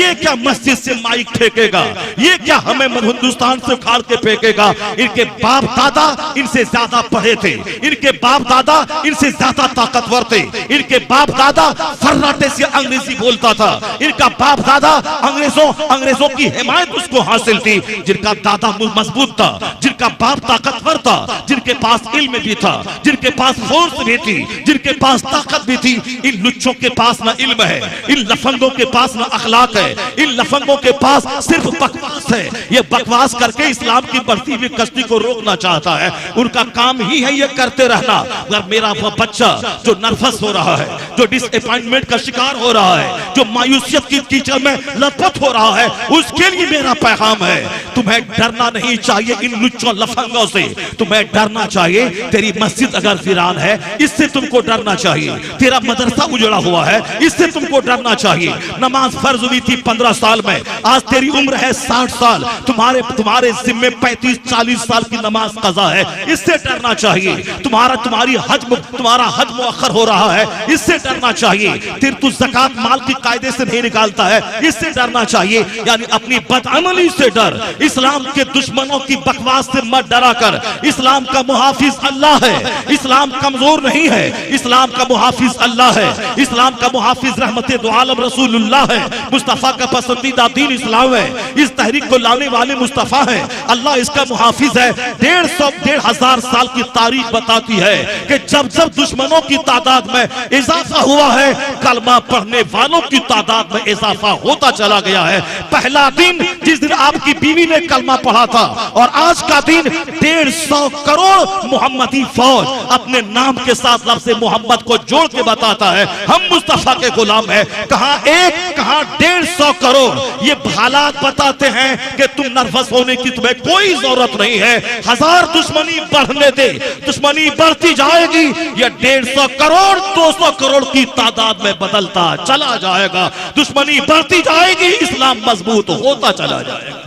ये क्या मस्जिद से माइक फेंकेगा, ये क्या हमें हिंदुस्तान से उखाड़ के फेंकेगा। इनके बाप दादा इनसे ज्यादा पढ़े थे, इनके बाप दादा इनसे ज्यादा ताकतवर थे, इनके बाप दादा फर्राटे से अंग्रेजी बोलता था, इनका बाप दादा अंग्रेजों की हिमायत उसको हासिल थी। जिनका दादा मजबूत था, जिनका बाप ताकतवर था, जिनके पास इल्म भी था, जिनके पास फोर्स भी थी, जिनके पास ताकत भी थी, इन लुच्चों के पास ना इल्म है, इन लफंगों के पास ना अखलाक है, इन लफंगों के पास सिर्फ बकवास है। ये बकवास करके इस्लाम की बढ़ती हुई कश्ती को रोकना चाहता है। उनका काम ही है ये करते रहना। अगर मेरा वो बच्चा जो नर्वस हो रहा है, जो डिसअपॉइंटमेंट का शिकार हो रहा है, जो मायूसियत की कीचड़ में लथपथ हो रहा है, उसके लिए मेरा पैगाम है, तुम्हें डरना नहीं चाहिए इन लुच्चों लफंगों से, तुम्हें डरना चाहिए। तेरी मस्जिद अगर वीरान है, इससे तुमको डरना चाहिए। तेरा मदरसा उजड़ा हुआ है, इससे तुमको डरना चाहिए। नमाज फर्ज हुई थी 15 साल में, आज तेरी उम्र है 60 साल, तुम्हारे जिम्मे 35-40 साल की नमाज कज़ा है, इससे डरना चाहिए। तुम्हारा हज मुअख्खर हो रहा है, इससे डरना चाहिए। फिर तू ज़कात माल की कायदे से नहीं निकालता है, इससे डरना चाहिए। यानी अपनी बदअमली से डर, इस्लाम के दुश्मनों की बकवास से मत डरा कर। इस्लाम का मुहाफिज अल्लाह है, इस्लाम कमजोर नहीं है, इस्लाम का मुहाफिज अल्लाह है, इस्लाम का मुहाफिज रहमत दो आलम रसूलुल्लाह है, मुस्तफा का पसंदीदा दीन इस्लाम है, इस तहरीक को लाने वाले मुस्तफा है, अल्लाह इसका मुहाफिज है। 150 साल की तारीख बताती है कि जब जब दुश्मनों की तादाद में इजाफा हुआ है, कलमा पढ़ने वालों की तादाद में इजाफा होता चला गया है। पहला दिन जिस दिन आपकी बीवी ने कलमा पढ़ा था, और आज का दिन 150 करोड़ मोहम्मदी फौज अपने नाम के साथ लफ्ज़ मोहम्मद को जोड़ के बताता है हम मुस्तफा के गुलाम हैं। कहां 150 करोड़। ये हालात बताते हैं कि तुम नर्वस होने की तुम्हें कोई जरूरत नहीं है। 1000 दुश्मनी बढ़ने दे, दुश्मनी बढ़ती जाएगी, ये 150 करोड़ 200 करोड़ की तादाद में बदलता चला जाएगा। दुश्मनी बढ़ती जाएगी, इस्लाम मजबूत होता चला जाएगा।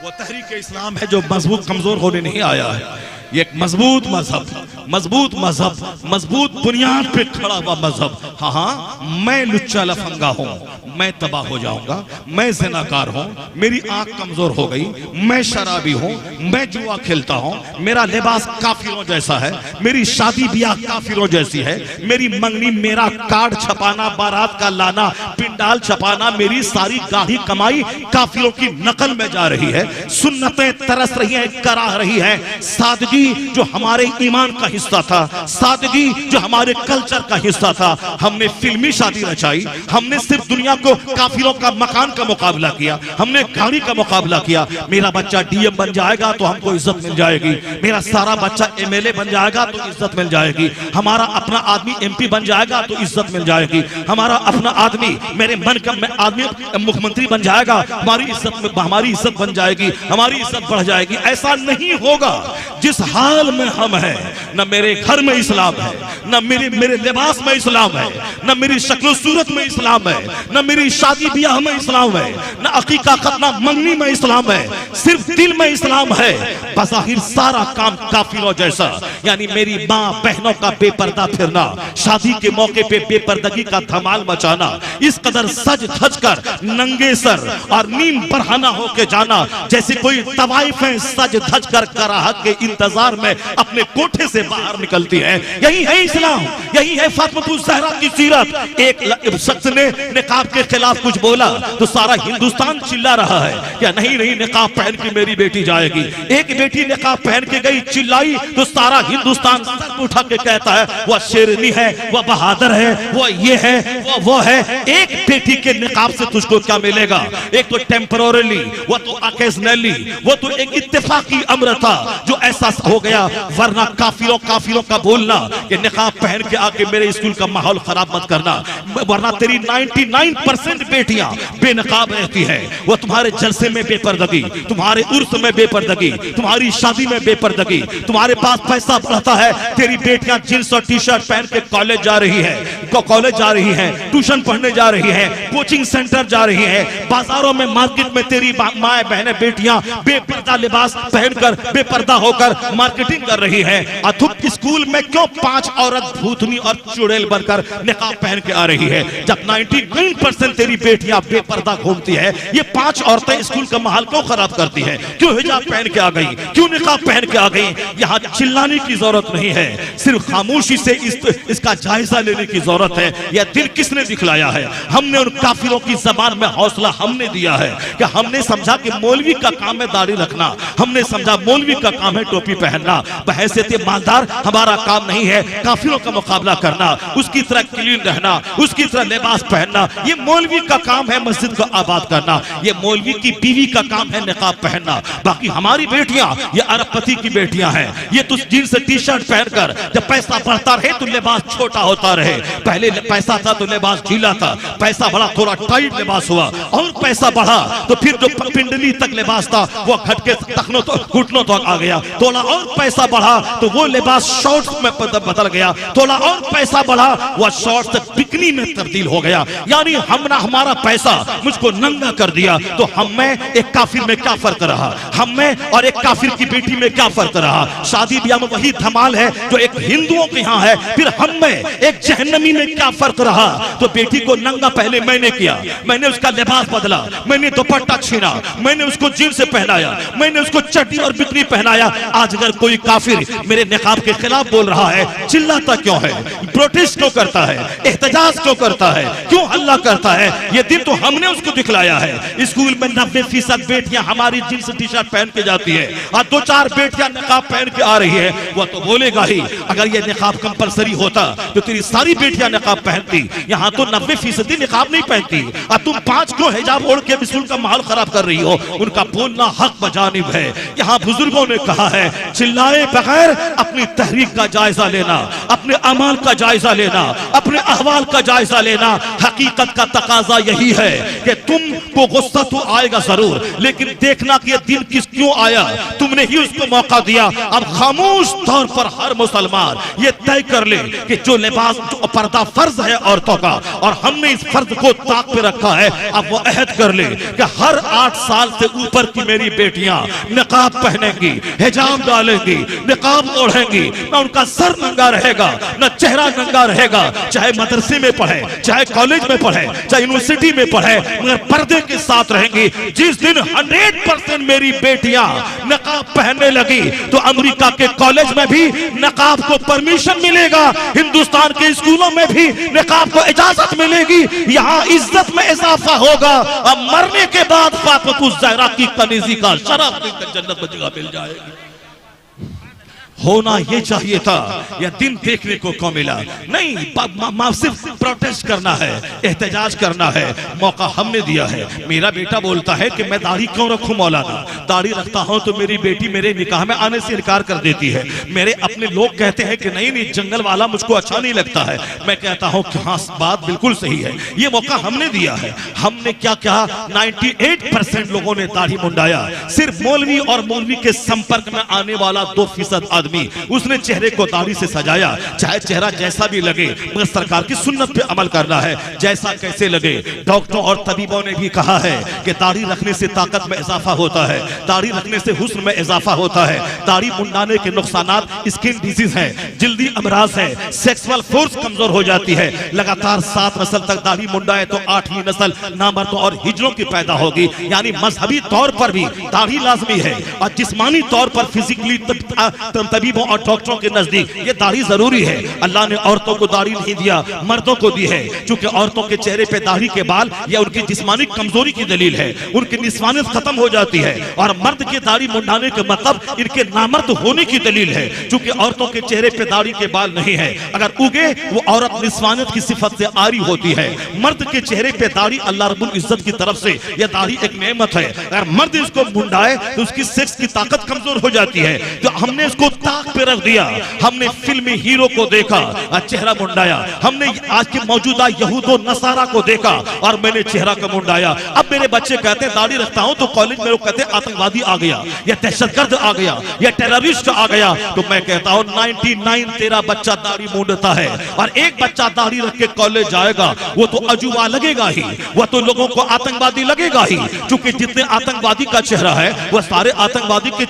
वो तहरीक इस्लाम है जो मजबूत कमजोर होने नहीं आया है। ये एक मजबूत मजहब, मजबूत बुनियाद पे खड़ा हुआ मजहब। हाँ, मैं लुच्चा लफंगा हूँ, मैं तबाह हो जाऊंगा, मैं ज़िनाकार हूँ, मेरी आंख कमजोर हो गई, मैं शराबी हूँ, मैं जुआ खेलता हूँ, मेरा लिबास काफिरों जैसा है, मेरी शादी ब्याह काफिरों जैसी है, मेरी मंगनी, मेरा कार्ड छपाना, बारात का लाना, पिंडाल छपाना, मेरी सारी गाढ़ी कमाई काफिरों की नकल में जा रही है। सुन्नतें तरस रही हैं, कराह रही है। सादगी जो हमारे ईमान का हिस्सा था, सादगी जो हमारे कल्चर का हिस्सा था, हमने फिल्मी शादी रचाई, हमने सिर्फ दुनिया को काफिरों का मकान का मुकाबला किया, हमने गाड़ी का मुकाबला किया। मेरा बच्चा डीएम बन जाएगा तो हमको इज्जत मिल जाएगी, मेरा सारा बच्चा एमएलए बन जाएगा तो इज्जत मिल जाएगी, हमारा अपना आदमी एमपी बन जाएगा तो इज्जत मिल जाएगी, हमारा अपना आदमी, मेरे मन का आदमी मुख्यमंत्री बन जाएगा, हमारी इज्जत बन जाएगी, हमारी इज्जत बढ़ जाएगी। ऐसा नहीं होगा। जिस हाल में हम हैं, न मेरे घर में इस्लाम है, न मेरे लिबास में इस्लाम है, न मेरी शक्ल सूरत में इस्लाम है, न मेरी शादी ब्याह में इस्लाम है, न अकीका खतना मंगनी में इस्लाम है, सिर्फ दिल में इस्लाम है। बज़ाहिर सारा काम काफिरों जैसा, यानी मेरी माँ बहनों का बेपर्दा फिरना, शादी के मौके पे बेपर्दगी का धमाल मचाना, इस कदर सज धज कर नंगे सर और नीम बरहाना होके जाना, जैसे कोई तवाइफें सज धज कर कराहत के इंतजार में अपने कोठे से बाहर निकलती है। यही है इस्लाम, यही है फातिमा ज़हरा की सीरत। एक शख्स ने निकाब के खिलाफ कुछ बोला तो सारा हिंदुस्तान चिल्ला रहा है क्या नहीं निकाब पहन के मेरी बेटी जाएगी। एक बेटी निकाब पहन के गई, चिल्लाई तो सारा हिंदुस्तान सर उठा के कहता है वह शेरनी है, वह बहादुर है, वह ये है, वो है। एक बेटी के निकाब से तुझको क्या मिलेगा? एक तो टेम्पररी, वो तो ऑकेजनली, वो तो एक इत्तेफाकी अमर था जो ऐसा हो गया। वरना काफिरों का बोलना कि निकाब पहन के आके मेरे स्कूल का माहौल खराब मत करना, वरना तेरी 99% बेटियां बेनकाब रहती हैं। वो तुम्हारे जलसे में बेपर्दगी, तुम्हारे उर्स में बेपर्दगी, तुम्हारी शादी में बेपर्दगी, तुम्हारे पास पैसा बढ़ता है, तेरी बेटियां जींस और टी शर्ट पहन के कॉलेज जा रही है, ट्यूशन पढ़ने जा रही है, कोचिंग सेंटर जा रही है, बाजारों में मार्केट में तेरी माए बहनें बेटियां बेपर्दा लिबास पहनकर बेपर्दा होकर मार्केटिंग कर रही है। और तुम स्कूल में क्यों 5 औरत भूतनी और चुड़ैल बनकर निकाब पहन के आ रही है? जब 99% तेरी बेटियां बेपर्दा घूमती है, ये 5 औरतें स्कूल का माहौल क्यों खराब करती है? क्यों हिजाब पहन के आ गई, क्यों निकाब पहन के आ गई? यहाँ चिल्लाने की जरूरत नहीं है, सिर्फ खामोशी से इसका जायजा लेने की जरूरत है। यह दिल किसने दिखलाया है? हमने उन काफिरों की जबान में हौसला हमने दिया है कि हमने समझा कि मौलवी का काम है दाढ़ी रखना, हमने समझा मौलवी का काम है टोपी पहनना। बहैसियत ईमानदार हमारा काम नहीं है काफिरों का मुकाबला करना, उसकी तरह क्लीन रहना, उसकी तरह लिबास पहनना। ये मौलवी का काम है मस्जिद को आबाद करना, ये मौलवी की बीवी का काम है निकाब पहनना। बाकी हमारी बेटियां ये अरबपति की बेटियां हैं, ये तो जीन्स टी शर्ट पहनकर जब पैसा बढ़ता रहे तो लिबास छोटा होता रहे। पहले पैसा था तो लिबास ढीला था, पैसा बढ़ा थोड़ा टाइट लिबास हुआ, और पैसा बढ़ा तो फिर जो पिंडली तक लिबास था वो घटके तखनों तो घुटनों तक आ गया। थोड़ा और पैसा बढ़ा तो वो लिबास शॉर्ट्स में बदल गया, थोड़ा और पैसा बढ़ा वो शॉर्ट्स बिकनी में तब्दील हो गया। यानी हमारा पैसा मुझको नंगा कर दिया। तो हम में एक काफिर में क्या फर्क रहा, हम में और एक काफिर की बेटी में क्या फर्क रहा? शादी ब्याह में वही धमाल है जो एक हिंदुओं के यहाँ है, फिर हम में एक जहन्नमी में क्या फर्क रहा? तो बेटी को नंगा पहले मैंने किया, मैंने उसका लिबास बदला, मैंने दुपट्टा छीना, मैंने उसको जीन्स से पहनाया, मैंने उसको चड्डी और बिकनी पहनाया। आज अगर कोई काफिर मेरे निकाब के खिलाफ बोल रहा है, चिल्लाता क्यों है, प्रोटेस्ट क्यों करता है, एहतजाज क्यों करता है, क्यों हल्ला करता है? ये दिन तो हमने उसको दिखलाया है। स्कूल में 90% बेटियां हमारी जीन्स टी शर्ट पहन के जाती है और 2-4 बेटियां निकाब पहन के आ रही है। वो तो बोलेगा ही अगर ये निकाब कंपलसरी होता तो तेरी सारी बेटियां निकाब पहनती। यहाँ तो 90% निकाब नहीं पहनती और तुम 5 क्यों हिजाब ओढ़ के स्कूल का माहौल खराब कर रही हो? उनका बोलना हक बजानिब है। यहाँ बुजुर्गों ने कहा है चिल्लाए बगैर अपनी तहरीक का जायजा लेना, अपने अमाल का जायजा लेना, अपने अहवाल का जायजा लेना। हकीकत का तकाजा यही है कि तुमको गुस्सा तो आएगा जरूर, लेकिन देखना कि ये दिन क्यों आया, तुमने ही उसको मौका दिया। अब खामोश तौर पर हर मुसलमान ये तय कर ले कि जो लिबास जो पर्दा फर्ज है औरतों का और हमने इस फर्ज को ताक पे रखा है, अब वो अहद कर ले कि हर 8 साल से ऊपर की मेरी बेटियां निकाब पहनेंगी, हिजाब डालेंगी, निकाब ओढ़ेंगी, न उनका सर नंगा रहेगा न चेहरा नंगा रहेगा। चाहे मदरसे में पढ़े, चाहे कॉलेज में पढ़े, चाहे यूनिवर्सिटी में पढ़े, मगर पर्दे के साथ रहेंगी। जिस दिन 100% मेरी बेटियां निकाब पहनने लगी तो अमेरिका के कॉलेज में भी निकाब को परमिशन मिलेगा, हिंदुस्तान के स्कूलों में भी निकाब को इजाजत मिलेगी। यहाँ इज्जत में इजाफा होगा और मरने के बाद फातिमा ज़हरा की कनीज़ी का शरफ जन्नत में जगह मिल जाएगी। होना ये चाहिए था, यह दिन देखने को क्यों मिला? नहीं, सिर्फ प्रोटेस्ट करना है, एहतजाज करना है, मौका हमने दिया है। मेरा बेटा बोलता है कि मैं दाढ़ी क्यों रखूं मौलाना, दाढ़ी रखता हूं तो मेरी बेटी मेरे निकाह में आने से इनकार कर देती है। मेरे अपने लोग कहते हैं कि नहीं जंगल वाला मुझको अच्छा नहीं लगता है। मैं कहता हूं कि हाँ बात बिल्कुल सही है, ये मौका हमने दिया है। हमने क्या कहा, 98% लोगों ने दाढ़ी मुंडाया। सिर्फ मौलवी और मौलवी के संपर्क में आने वाला 2% आदमी उसने चेहरे को दाढ़ी से सजाया। चाहे चेहरा जैसा भी लगे, मगर सरकार की सुन्नत पे अमल करना है, जैसा कैसे लगे। डॉक्टरों और तबीबों ने भी कहा है कि दाढ़ी रखने से ताकत में इजाफा होता है, दाढ़ी रखने से हुस्न में इजाफा होता है। दाढ़ी मुंडाने के नुकसानात स्किन डिजीज है, जल्दी अमराज है, सेक्सुअल फोर्स कमजोर हो जाती है। लगातार 7 नस्ल तक दाढ़ी मुंडाए तो 8वीं नस्ल नामर्दों और हिजड़ों की पैदा होगी। यानी मजहबी तौर पर भी दाढ़ी लाजमी है और जिस्मानी तौर पर फिजिकली तबीबों और डॉक्टरों के नजदीक ये दाढ़ी जरूरी है। अल्लाह ने औरतों को दाढ़ी नहीं दिया, मर्दों को दी है, क्योंकि औरतों के चेहरे पे दाढ़ी के बाल या उनकी जिस्मानी कमजोरी की दलील है, उनकी निस्वानियत खत्म हो जाती है। और मर्द के दाढ़ी मुंडाने का मतलब इनके नामर्द होने की दलील है, क्योंकि औरतों के चेहरे पे दाढ़ी के बाल नहीं है। अगर उगे वो औरत निस्वानियत की सिफत से आरी होती है। मर्द के चेहरे पे दाढ़ी अल्लाह रब्बुल इज्जत की तरफ से यह दाढ़ी एक नेमत है। अगर मर्द इसको मुंडाए तो उसकी सेक्स की ताकत कमजोर हो जाती है। तो हमने इसको ताक पे रख दिया। हमने फिल्मी हीरो को देखा और चेहरा मुंडाया, हमने आज के मौजूदा यहूदो नसारा को देखा और मैंने चेहरा का मुंडाया। अब मेरे बच्चे कहते हैं दाढ़ी रखता हूं तो कॉलेज में लोग कहते हैं आतंकवादी आ गया, या दहशतगर्द आ गया, या टेररिस्ट आ गया। तो मैं कहता हूं 99 तेरा बच्चा दाढ़ी मूंडता है और एक बच्चा दाढ़ी रख के कॉलेज जाएगा, वो तो अजूबा लगेगा ही, वो तो लोगों को आतंकवादी लगेगा ही। क्योंकि जितने आतंकवादी का चेहरा है वो सारे आतंकवादी के